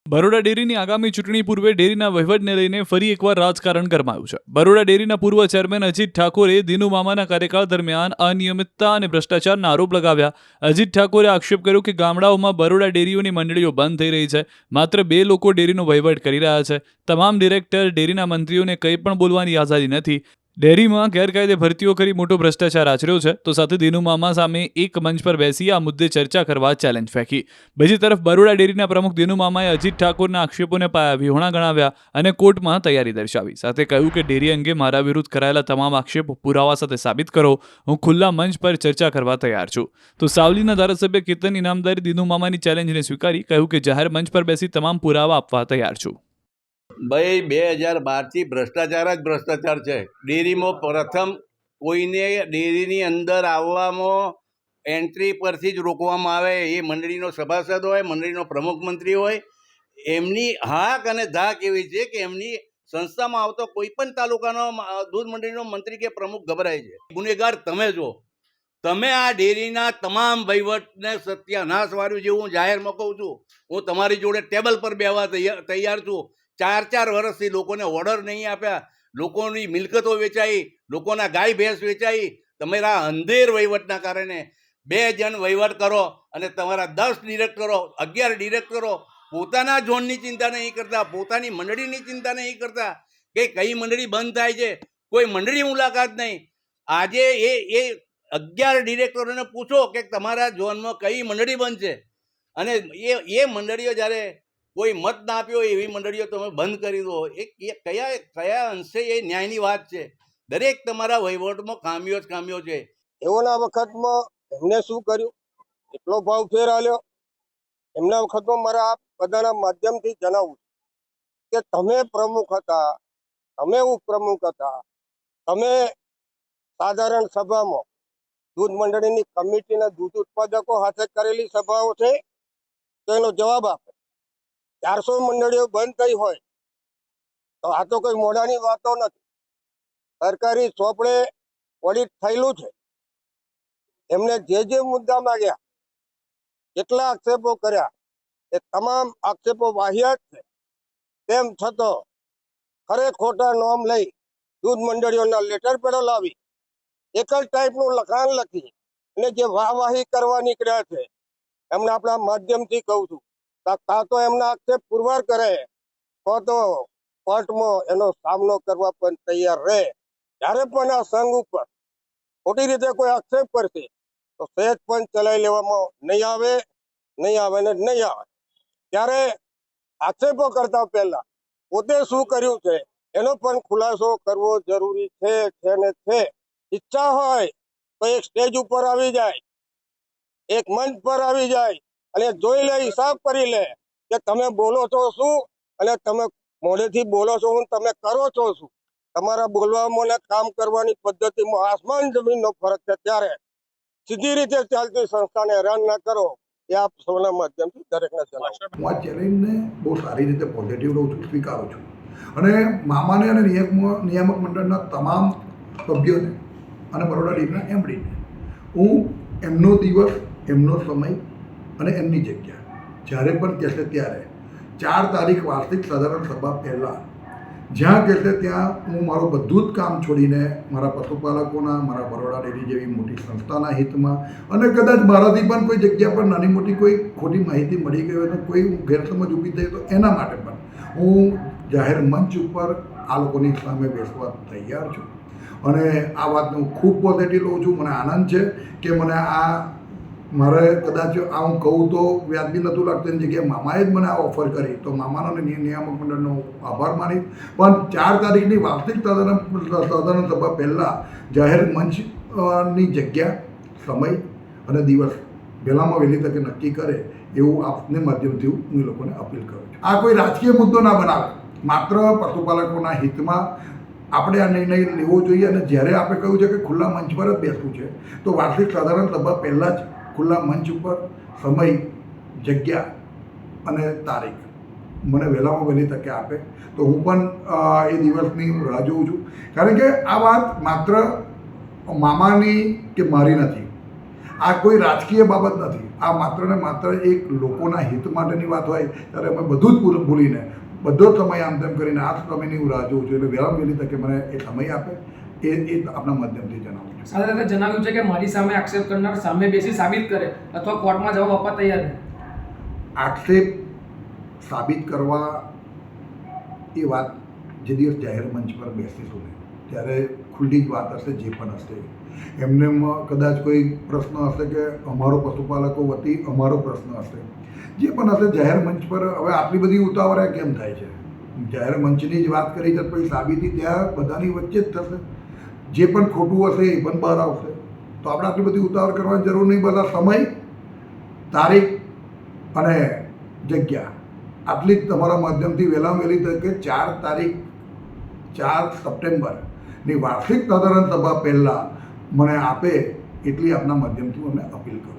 બરોડા ડેરીની આગામી ચૂંટણી પૂર્વે ડેરીના વહીવટને લઈને ફરી એકવાર રાજકારણ ગરમાયું છે. બરોડા ડેરીના પૂર્વ ચેરમેન અજીત ઠાકોરે દિનુ મામાના કાર્યકાળ દરમિયાન અનિયમિતતા અને ભ્રષ્ટાચારના આરોપ લગાવ્યા. અજીત ઠાકોરે આક્ષેપ કર્યો કે ગામડાઓમાં બરોડા ડેરીઓની મંડળીઓ બંધ થઈ રહી છે. માત્ર 2 લોકો ડેરીનો વહીવટ કરી રહ્યા છે. તમામ ડિરેક્ટર, ડેરીના મંત્રીઓને કંઈ પણ બોલવાની આઝાદી નથી. ડેરીમાં ગેરકાયદે ભરતીઓ કરી મોટો ભ્રષ્ટાચાર આચર્યો છે. તો સાથે દિનુ મામા સામે એક મંચ પર બેસી આ મુદ્દે ચર્ચા કરવા ચેલેન્જ ફેંકી. બીજી તરફ બરોડા ડેરીના પ્રમુખ દિનુ મામાએ અજીત ઠાકોરના આક્ષેપોને વિહોણા ગણાવ્યા અને કોર્ટમાં તૈયારી દર્શાવી. સાથે કહ્યું કે ડેરી અંગે મારા વિરુદ્ધ કરાયેલા તમામ આક્ષેપો પુરાવા સાથે સાબિત કરો. હું ખુલ્લા મંચ પર ચર્ચા કરવા તૈયાર છું. તો સાવલીના ધારાસભ્ય કેતન ઇનામદારે દિનુ મામાની ચેલેન્જને સ્વીકારી કહ્યું કે જાહેર મંચ પર બેસી તમામ પુરાવા આપવા તૈયાર છું. ભાઈ 2012થી ભ્રષ્ટાચાર જ ભ્રષ્ટાચાર છે. ડેરીમાં પ્રથમ કોઈને ડેરીની અંદર આવવામાં એન્ટ્રી પરથી જ રોકવામાં આવે. એ મંડળીનો સભાસદ હોય, મંડળીનો પ્રમુખ મંત્રી હોય, એમની હાક અને ધાક એવી છે કે એમની સંસ્થામાં આવતો કોઈ પણ તાલુકાનો દૂધ મંડળીનો મંત્રી કે પ્રમુખ ગભરાય છે. ગુનેગાર તમે છો. તમે આ ડેરીના તમામ વહીવટને સત્યાનાશ વાળ્યું છે. હું જાહેરમાં કહું છું, હું તમારી જોડે ટેબલ પર બેસવા તૈયાર છું. 4 વર્ષથી લોકોને ઓર્ડર નહીં આપ્યા, લોકોની મિલકતો વેચાઈ, લોકોના ગાય ભેંસ વેચાઈ. તમારા અંધેર વહીવટના કારણે 2 જણ વહીવટ કરો અને તમારા 10 ડિરેક્ટરો, 11 ડિરેક્ટરો પોતાના ઝોનની ચિંતા નહીં કરતા, પોતાની મંડળીની ચિંતા નહીં કરતા કે કઈ મંડળી બંધ થાય છે. કોઈ મંડળી મુલાકાત નહીં. આજે એ 11 ડિરેક્ટરોને પૂછો કે તમારા ઝોનમાં કઈ મંડળી બંધ છે, અને એ મંડળીઓ જ્યારે કોઈ મત ના આપ્યો એવી મંડળીઓ તમે બંધ કરી દો. એ કયા અંશે એ ન્યાયની વાત છે? દરેક તમારા વહીવટમાં ખામીઓ જ ખામીઓ છે. એઓના વખતમાં એમને શું કર્યું, એટલો ભાવ ફેર આલ્યો. એમના વખતમાં મારા આ બધાના માધ્યમથી જણાવું કે તમે પ્રમુખ હતા, તમે ઉપપ્રમુખ હતા, તમે સાધારણ સભામાં દૂધ મંડળીની કમિટીના દૂધ ઉત્પાદકો સાથે કરેલી સભાઓ છે તો એનો જવાબ આપે. 400 મંડળીઓ બંધ થઈ હોય તો આ તો કોઈ મોઢાની વાતો નથી. સરકારી ચોપડે ઓડિટ થયેલું છે. એમને જે મુદ્દા માંગ્યા, કેટલા આક્ષેપો કર્યા, એ તમામ આક્ષેપો વાહિયાત છે. તેમ છતાં ખરે ખોટા નોમ લઈ દૂધ મંડળીઓના લેટર પેડો લાવી એક જ ટાઈપનું લખાણ લખી અને જે વાહવાહી કરવા નીકળ્યા છે એમને આપણા માધ્યમથી કહું છું, કાં તો એમના આક્ષેપ પુરવાર કરે, તો કોર્ટમાં એનો સામનો કરવા પણ તૈયાર રહે. જ્યારે પણ આ સંઘ ઉપર ખોટી રીતે કોઈ આક્ષેપ કરશે તો સહેજ પણ ચલાવી લેવામાં નહીં આવે ને નહીં આવે. ત્યારે આક્ષેપો કરતા પહેલા પોતે શું કર્યું છે એનો પણ ખુલાસો કરવો જરૂરી છે ને છે. ઈચ્છા હોય તો એક સ્ટેજ ઉપર આવી જાય, એક મંચ પર આવી જાય અને જોઈ લે, હિસાબ કરી લે કે તમે બોલો છો શું અને તમે મોઢેથી બોલો છો શું, તમે કરો છો શું. તમારા બોલવામાં અને કામ કરવાની પદ્ધતિમાં આસમાન જમીનનો ફરક છે. ત્યારે સીધી રીતે ચાલતી સંસ્થાને હેરાન ના કરો એ આપ સૌના માધ્યમથી દરેકને જણાવું. હું આ ચેલેન્જને બહુ સારી રીતે પોઝિટિવ રહું છું, સ્વીકારું છું. અને મામાને અને નિયામક મંડળના તમામ સભ્યોને અને બરોડા ડેરીના એમડીને હું એમનો દિવસ, એમનો સમય અને એમની જગ્યા જ્યારે પણ કહેશે ત્યારે 4 તારીખ વાર્ષિક સાધારણ સભા પહેલાં જ્યાં કહેશે ત્યાં હું મારું બધું જ કામ છોડીને મારા પશુપાલકોના, મારા બરોડા ડેરી જેવી મોટી સંસ્થાના હિતમાં, અને કદાચ મારાથી પણ કોઈ જગ્યા પર નાની મોટી કોઈ ખોટી માહિતી મળી ગઈ હોય તો કોઈ ગેરસમજ ઊભી થઈ તો એના માટે પણ હું જાહેર મંચ ઉપર આ લોકોની સામે બેસવા તૈયાર છું. અને આ વાતને હું ખૂબ પોઝિટિવ લઉં છું. મને આનંદ છે કે મને મારે કદાચ આ હું કહું તો વ્યાજબી નહોતું લાગતું, એની જગ્યાએ મામાએ જ મને આ ઓફર કરી તો મામાનો અને નિયામક મંડળનો આભાર માની. પણ 4 તારીખની વાર્ષિક સાધારણ સભા પહેલાં જાહેર મંચની જગ્યા, સમય અને દિવસ વહેલામાં વહેલી તકે નક્કી કરે એવું આપને માધ્યમથી હું એ લોકોને અપીલ કરું છું. આ કોઈ રાજકીય મુદ્દો ના બનાવે, માત્ર પશુપાલકોના હિતમાં આપણે આ નિર્ણય લેવો જોઈએ. અને જ્યારે આપણે કહ્યું છે કે ખુલ્લા મંચ પર જ બેસવું છે તો વાર્ષિક સાધારણ સભા પહેલાં જ ખુલ્લા મંચ ઉપર સમય, જગ્યા અને તારીખ મને વહેલામાં વહેલી તકે આપે તો હું પણ એ દિવસની રાહ જોઉં છું. કારણ કે આ વાત માત્ર મામાની કે મારી નથી, આ કોઈ રાજકીય બાબત નથી. આ માત્ર ને માત્ર એક લોકોના હિત માટેની વાત હોય ત્યારે અમે બધું જ ભૂલીને બધો સમય આમ તેમ કરીને આ સમયની હું રાહ જોઉં છું. એટલે વહેલા વહેલી તકે મને એ સમય આપે એ આપણા માધ્યમથી જણાવું છું. સાથે સાથે જણાવ્યું છે કે મારી સામે આક્ષેપ કરનાર સામે બેસી સાબિત કરે અથવા કોર્ટમાં જવાબ આપવા તૈયાર રહે. આક્ષેપ સાબિત કરવા એ વાત જે દિવસ જાહેર મંચ પર બેસીશું ને ત્યારે ખુલ્લી જ વાત હશે. જે પણ હશે એમને કદાચ કોઈ પ્રશ્ન હશે કે અમારો પશુપાલકો વતી અમારો પ્રશ્ન હશે, જે પણ હશે જાહેર મંચ પર. હવે આટલી બધી ઉતાવળ કેમ થાય છે? જાહેર મંચની જ વાત કરી તો પછી સાબિતી ત્યાં બધાની વચ્ચે જ થશે. જે પણ ખોટું હશે એ પણ બહાર આવશે. તો આપણે આટલી બધી ઉતાવળ કરવાની જરૂર નહીં. બધા સમય, તારીખ અને જગ્યા આટલી જ તમારા માધ્યમથી વહેલામાં વહેલી તકે 4 સપ્ટેમ્બરની વાર્ષિક સાધારણ સભા પહેલાં મને આપે એટલી આપના માધ્યમથી હું અમને અપીલ કરું.